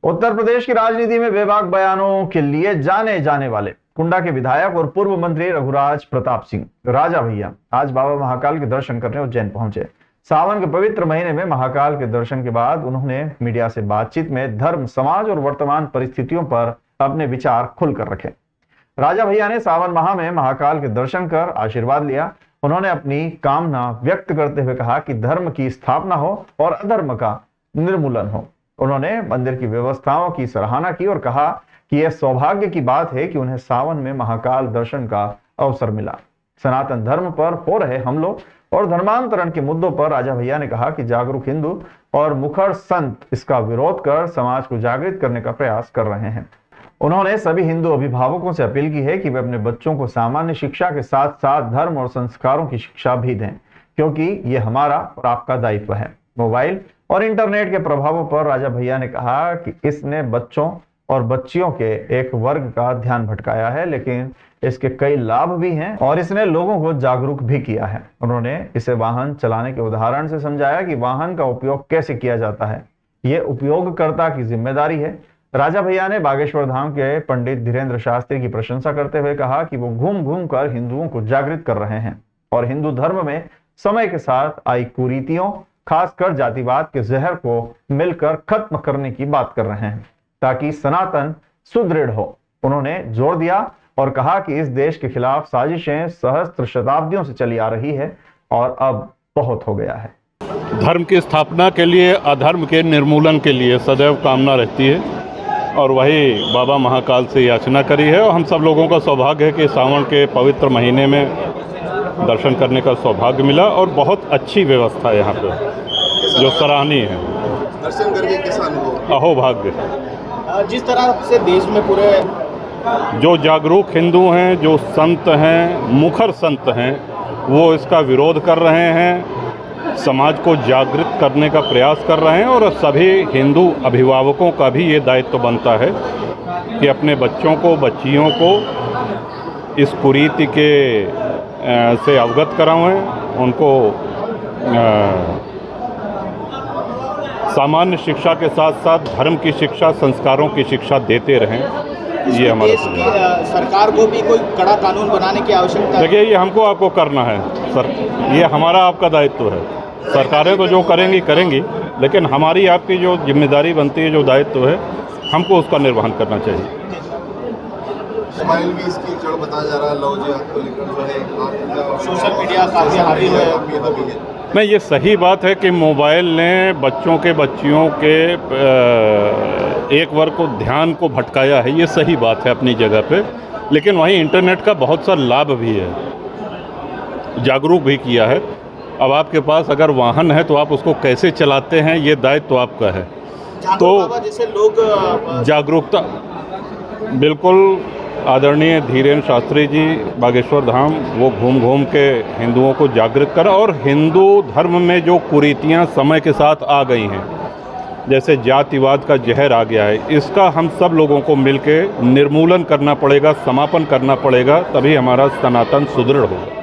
उत्तर प्रदेश की राजनीति में बेबाक बयानों के लिए जाने जाने वाले कुंडा के विधायक और पूर्व मंत्री रघुराज प्रताप सिंह राजा भैया आज बाबा महाकाल के दर्शन करने उज्जैन पहुंचे। सावन के पवित्र महीने में महाकाल के दर्शन के बाद उन्होंने मीडिया से बातचीत में धर्म, समाज और वर्तमान परिस्थितियों पर अपने विचार खुलकर रखे। राजा भैया ने सावन माह में महाकाल के दर्शन कर आशीर्वाद लिया। उन्होंने अपनी कामना व्यक्त करते हुए कहा कि धर्म की स्थापना हो और अधर्म का निर्मूलन हो। उन्होंने मंदिर की व्यवस्थाओं की सराहना की और कहा कि यह सौभाग्य की बात है कि उन्हें सावन में महाकाल दर्शन का अवसर मिला। सनातन धर्म पर हो रहे हमलों और धर्मांतरण के मुद्दों पर राजा भैया ने कहा कि जागरूक हिंदू और मुखर संत इसका विरोध कर समाज को जागृत करने का प्रयास कर रहे हैं। उन्होंने सभी हिंदू अभिभावकों से अपील की है कि वे अपने बच्चों को सामान्य शिक्षा के साथ साथ धर्म और संस्कारों की शिक्षा भी दें, क्योंकि ये हमारा और आपका दायित्व है। मोबाइल और इंटरनेट के प्रभावों पर राजा भैया ने कहा कि इसने बच्चों और बच्चियों के एक वर्ग का ध्यान भटकाया है, लेकिन इसके कई लाभ भी हैं और इसने लोगों को जागरूक भी किया है। उन्होंने इसे वाहन चलाने के उदाहरण से समझाया कि वाहन का उपयोग कैसे किया जाता है, ये उपयोगकर्ता की जिम्मेदारी है। राजा भैया ने बागेश्वर धाम के पंडित धीरेन्द्र शास्त्री की प्रशंसा करते हुए कहा कि वो घूम घूम कर हिंदुओं को जागृत कर रहे हैं और हिंदू धर्म में समय के साथ आई कुरीतियों, खासकर जातिवाद के जहर को मिलकर खत्म करने की बात कर रहे हैं ताकि सनातन सुदृढ़ हो। उन्होंने जोर दिया और कहा कि इस देश के खिलाफ साजिशें सहस्त्र शताब्दियों से चली आ रही है और अब बहुत हो गया है। धर्म की स्थापना के लिए, अधर्म के निर्मूलन के लिए सदैव कामना रहती है और वही बाबा महाकाल से याचना करी है। और हम सब लोगों का सौभाग्य है कि सावन के पवित्र महीने में दर्शन करने का सौभाग्य मिला और बहुत अच्छी व्यवस्था है यहाँ पे जो सराहनीय है। दर्शन करके कैसा अनुभव? अहोभाग्य। जिस तरह से देश में पूरे जो जागरूक हिंदू हैं, जो संत हैं, मुखर संत हैं, वो इसका विरोध कर रहे हैं, समाज को जागृत करने का प्रयास कर रहे हैं और सभी हिंदू अभिभावकों का भी ये दायित्व बनता है कि अपने बच्चों को, बच्चियों को इस कुरीति के से अवगत कराएं, उनको सामान्य शिक्षा के साथ साथ धर्म की शिक्षा, संस्कारों की शिक्षा देते रहें। ये हमारा सरकार को भी कोई कड़ा कानून बनाने की आवश्यकता है। देखिए, ये हमको आपको करना है सर, ये हमारा आपका दायित्व है। सरकारें तो जो करेंगी, लेकिन हमारी आपकी जो जिम्मेदारी बनती है, जो दायित्व है, हमको उसका निर्वहन करना चाहिए। मोबाइल में इसकी जड़ बताया जा रहा है, लव जिहाद को लेकर जो है सोशल मीडिया काफ़ी हावी है। नहीं, ये सही बात है कि मोबाइल ने बच्चों के, बच्चियों के एक वर्ग को ध्यान को भटकाया है, ये सही बात है अपनी जगह पे। लेकिन वहीं इंटरनेट का बहुत सा लाभ भी है, जागरूक भी किया है। अब आपके पास अगर वाहन है तो आप उसको कैसे चलाते हैं, ये दायित्व तो आपका है। तो जैसे लोग जागरूकता, बिल्कुल आदरणीय धीरेन्द्र शास्त्री जी बागेश्वर धाम, वो घूम घूम के हिंदुओं को जागृत करा और हिंदू धर्म में जो कुरीतियां समय के साथ आ गई हैं, जैसे जातिवाद का जहर आ गया है, इसका हम सब लोगों को मिलके निर्मूलन करना पड़ेगा, समापन करना पड़ेगा, तभी हमारा सनातन सुदृढ़ होगा।